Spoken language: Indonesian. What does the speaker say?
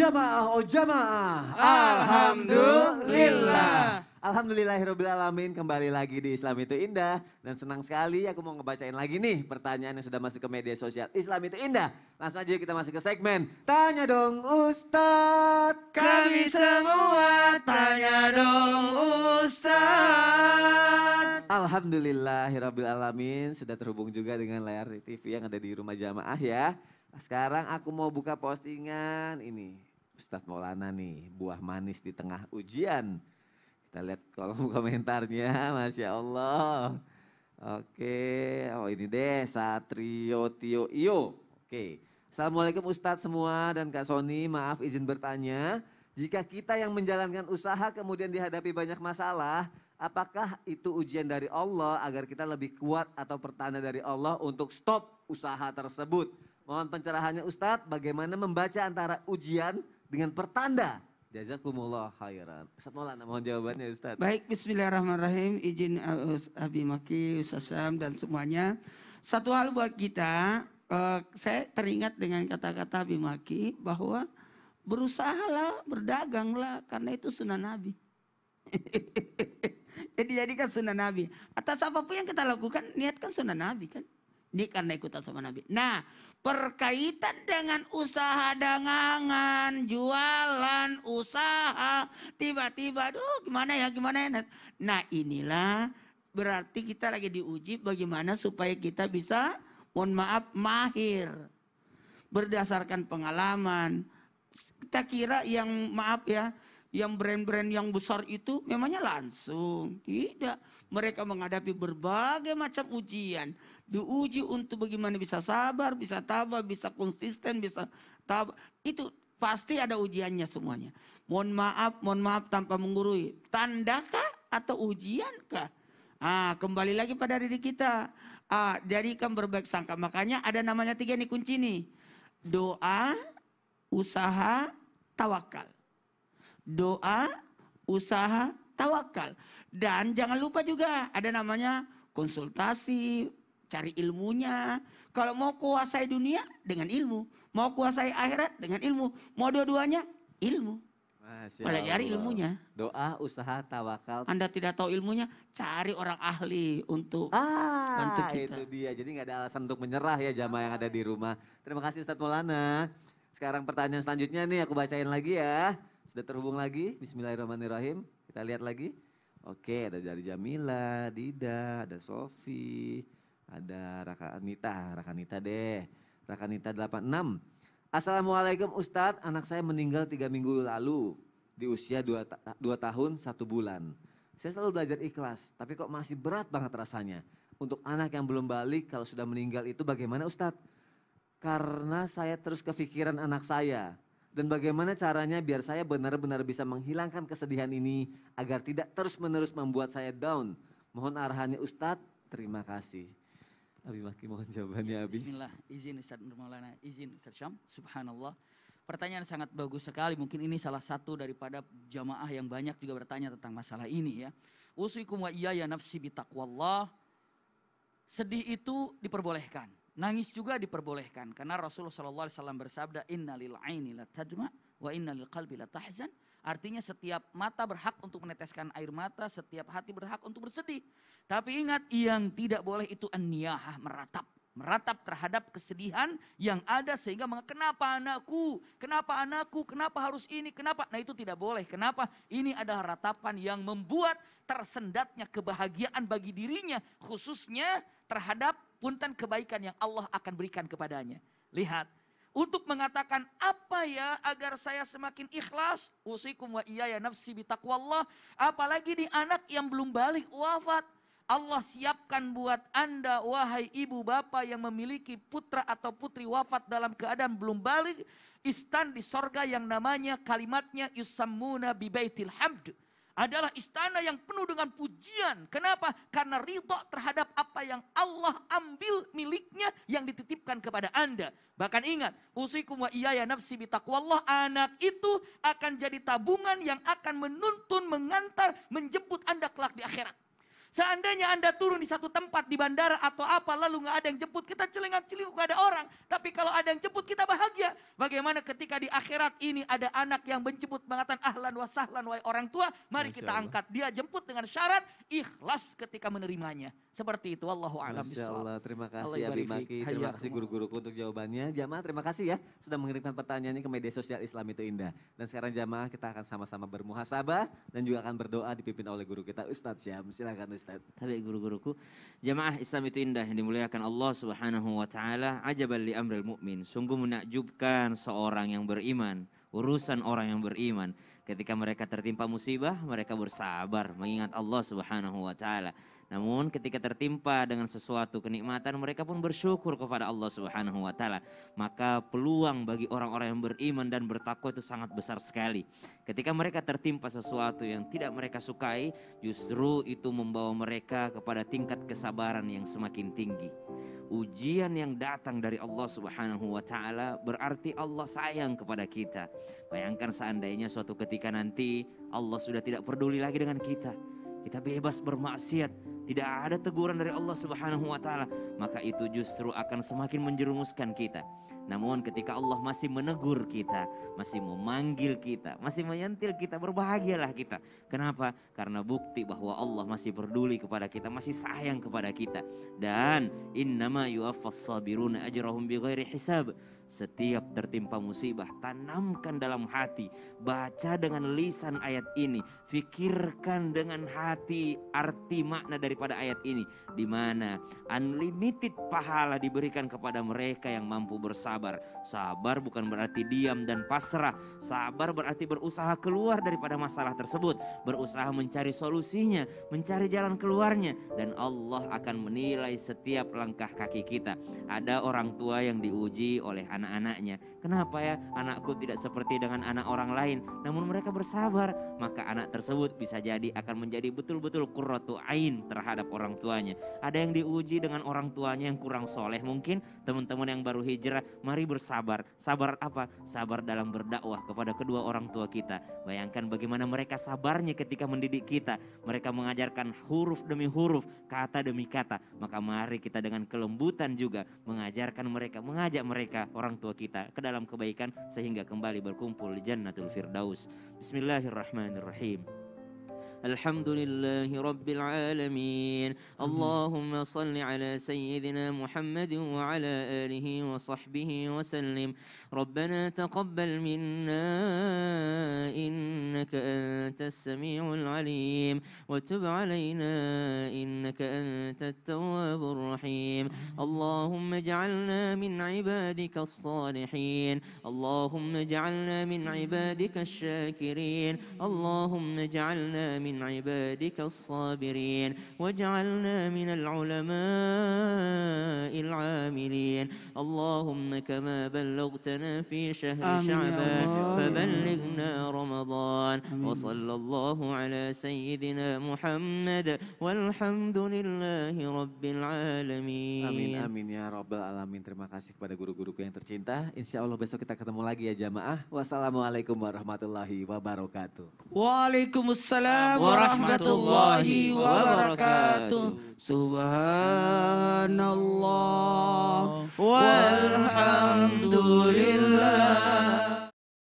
jamaah, oh jamaah. Alhamdulillah. Alhamdulillahirrabbilalamin, kembali lagi di Islam Itu Indah. Dan senang sekali aku mau ngebacain lagi nih pertanyaan yang sudah masuk ke media sosial Islam Itu Indah. Langsung aja kita masuk ke segmen Tanya Dong Ustadz. Kami semua tanya dong Ustadz. Alhamdulillahirrabbilalamin, sudah terhubung juga dengan layar TV yang ada di rumah jamaah ya. Sekarang aku mau buka postingan ini. Ustadz Maulana nih, buah manis di tengah ujian. Kita lihat kolom komentarnya, Masya Allah. Oke, oh ini deh, Satrio Tio Iyo. Oke, Assalamualaikum Ustadz semua dan Kak Sony, maaf izin bertanya. Jika kita yang menjalankan usaha kemudian dihadapi banyak masalah, apakah itu ujian dari Allah agar kita lebih kuat atau pertanda dari Allah untuk stop usaha tersebut? Mohon pencerahannya Ustadz, bagaimana membaca antara ujian dengan pertanda? Jazakumullah khairan. Ustadz Maulana, mohon jawabannya Ustadz. Baik, bismillahirrahmanirrahim. Izin Abi Maki, Ustaz Syam dan semuanya. Satu hal buat kita, saya teringat dengan kata-kata Abi Maki bahwa berusahalah, berdaganglah karena itu sunnah Nabi. Jadi jadikan sunnah Nabi. Atas apapun yang kita lakukan, niatkan sunnah Nabi kan. Ini karena ikutan sama Nabi. Nah, berkaitan dengan usaha dagangan, jualan, usaha, tiba-tiba, aduh gimana ya. Nah inilah berarti kita lagi diuji bagaimana supaya kita bisa, mohon maaf, mahir. Berdasarkan pengalaman. Kita kira yang, maaf ya, yang brand-brand yang besar itu memangnya langsung. Tidak, mereka menghadapi berbagai macam ujian. Diuji untuk bagaimana bisa sabar, bisa tabah, bisa konsisten, bisa tabah. Itu pasti ada ujiannya semuanya. Mohon maaf tanpa menggurui. Tandakah atau ujiankah? Kembali lagi pada diri kita. Jadikan berbaik sangka. Makanya ada namanya 3 nih kunci nih. Doa, usaha, tawakal. Doa, usaha, tawakal. Dan jangan lupa juga ada namanya konsultasi, cari ilmunya. Kalau mau kuasai dunia dengan ilmu, mau kuasai akhirat dengan ilmu, mau dua-duanya ilmu. Pelajari ilmunya. Doa, usaha, tawakal. Anda tidak tahu ilmunya, cari orang ahli untuk bantu kita. Itu dia. Jadi nggak ada alasan untuk menyerah ya jamaah yang ada di rumah. Terima kasih Ustadz Maulana. Sekarang pertanyaan selanjutnya nih aku bacain lagi ya. Sudah terhubung lagi. Bismillahirrahmanirrahim. Kita lihat lagi. Oke, ada dari Jamila, Dida, ada Sofi, ada Rakanita deh. Rakanita 86. Assalamualaikum Ustadz, anak saya meninggal 3 minggu lalu di usia 2 tahun 1 bulan. Saya selalu belajar ikhlas, tapi kok masih berat banget rasanya. Untuk anak yang belum balik kalau sudah meninggal itu bagaimana Ustadz? Karena saya terus kepikiran anak saya. Dan bagaimana caranya biar saya benar-benar bisa menghilangkan kesedihan ini agar tidak terus-menerus membuat saya down. Mohon arahannya Ustadz, terima kasih. Abi Maki mohon jawabannya Abi. Bismillah, izin Ustaz Nur Maulana, izin Ustaz Syam, subhanallah. Pertanyaan sangat bagus sekali, mungkin ini salah satu daripada jamaah yang banyak juga bertanya tentang masalah ini ya. Usikum wa iyaya nafsi bitaqwallah. Sedih itu diperbolehkan. Nangis juga diperbolehkan karena Rasulullah SAW bersabda innalil aini la tadma wa innalil qalbi la tahzan. Artinya setiap mata berhak untuk meneteskan air mata, setiap hati berhak untuk bersedih. Tapi ingat yang tidak boleh itu an-niyahah, meratap terhadap kesedihan yang ada sehingga kenapa anakku, kenapa harus ini, kenapa? Nah itu tidak boleh. Kenapa? Ini adalah ratapan yang membuat tersendatnya kebahagiaan bagi dirinya khususnya terhadap punten kebaikan yang Allah akan berikan kepadanya. Lihat, untuk mengatakan apa ya agar saya semakin ikhlas, usikum wa iyaya nafsi bitaqwallah, apalagi di anak yang belum balik wafat. Allah siapkan buat Anda wahai ibu bapak yang memiliki putra atau putri wafat dalam keadaan belum balik, istan di sorga yang namanya kalimatnya yusammuna bibaitil hamd. Adalah istana yang penuh dengan pujian. Kenapa? Karena ridha terhadap apa yang Allah ambil miliknya yang dititipkan kepada Anda. Bahkan ingat, usikum wa iyaya nafsi bitaqwallah, anak itu akan jadi tabungan yang akan menuntun, mengantar, menjemput Anda kelak di akhirat. Seandainya Anda turun di satu tempat di bandara atau apa lalu nggak ada yang jemput, kita celengak-celinguk nggak ada orang. Tapi kalau ada yang jemput kita bahagia. Bagaimana ketika di akhirat ini ada anak yang menjemput mengatakan ahlan wa sahlan wahai orang tua, mari Masya kita Allah. angkat. Dia jemput dengan syarat ikhlas ketika menerimanya. Seperti itu, wallahu a'lam Masya bishawab. Allah, terima Allah kasih Abi ibarik Maki, fiik. terima kasih Hayyakumullah. guru-guruku untuk jawabannya. Jamaah terima kasih ya sudah mengirimkan pertanyaannya ke media sosial Islam itu Indah. Dan sekarang jamaah kita akan sama-sama bermuhasabah dan juga akan berdoa dipimpin oleh guru kita Ustadz Syam. Silakan Ustadz. Tapi guru-guruku, jamaah Islam itu indah yang dimuliakan Allah Subhanahu wa taala. Ajaban li amril mukmin. Sungguh menakjubkan seorang yang beriman, urusan orang yang beriman. Ketika mereka tertimpa musibah, mereka bersabar mengingat Allah Subhanahu wa taala. Namun ketika tertimpa dengan sesuatu kenikmatan, mereka pun bersyukur kepada Allah Subhanahu wa taala. Maka peluang bagi orang-orang yang beriman dan bertakwa itu sangat besar sekali. Ketika mereka tertimpa sesuatu yang tidak mereka sukai, justru itu membawa mereka kepada tingkat kesabaran yang semakin tinggi. Ujian yang datang dari Allah Subhanahu wa taala berarti Allah sayang kepada kita. Bayangkan seandainya suatu ketika nanti Allah sudah tidak peduli lagi dengan kita. Kita bebas bermaksiat, tidak ada teguran dari Allah Subhanahu wa taala, maka itu justru akan semakin menjerumuskan kita. Namun ketika Allah masih menegur kita, masih memanggil kita, masih menyentil kita, berbahagialah kita. Kenapa? Karena bukti bahwa Allah masih peduli kepada kita, masih sayang kepada kita. Dan innama yuwaffas sabiruna ajrahum bighairi hisab. Setiap tertimpa musibah, tanamkan dalam hati, baca dengan lisan ayat ini, fikirkan dengan hati arti makna daripada ayat ini, di mana unlimited pahala diberikan kepada mereka yang mampu bersabar. Sabar bukan berarti diam dan pasrah. Sabar berarti berusaha keluar daripada masalah tersebut, berusaha mencari solusinya, mencari jalan keluarnya, dan Allah akan menilai setiap langkah kaki kita. Ada orang tua yang diuji oleh anak-anaknya. Kenapa ya anakku tidak seperti dengan anak orang lain? Namun mereka bersabar, maka anak tersebut bisa jadi akan menjadi betul-betul qurratu ain terhadap orang tuanya. Ada yang diuji dengan orang tuanya yang kurang soleh mungkin. Teman-teman yang baru hijrah, mari bersabar. Sabar apa? Sabar dalam berdakwah kepada kedua orang tua kita. Bayangkan bagaimana mereka sabarnya ketika mendidik kita. Mereka mengajarkan huruf demi huruf, kata demi kata. Maka mari kita dengan kelembutan juga mengajarkan mereka, mengajak mereka orang tua kita ke dalam kebaikan sehingga kembali berkumpul di Jannatul Firdaus. Bismillahirrahmanirrahim. Alhamdulillahi Rabbil Alamin. Allahumma salli ala Sayyidina Muhammad wa ala alihi wa sahbihi wa sallim. Rabbana taqabbal minna innaka antas sami'ul alim wa tub alayna innaka antat tawwabur rahim. Allahumma ij'alna min ibadika as-salihin. Allahumma ij'alna min ibadika asy-syakirin. Allahumma ij'alna min عبادك الصابرين واجعلنا من العلماء العاملين اللهم كما بلغتنا في شهر شعبان فبلغنا رمضان وصلى الله على سيدنا محمد والحمد لله رب العالمين. Amin amin ya rabbal alamin. Terima kasih kepada guru-guruku yang tercinta. Insya Allah besok kita ketemu lagi ya jamaah. Wassalamualaikum warahmatullahi wabarakatuh. Waalaikumsalam warahmatullahi wabarakatuh. Subhanallah Walhamdulillah.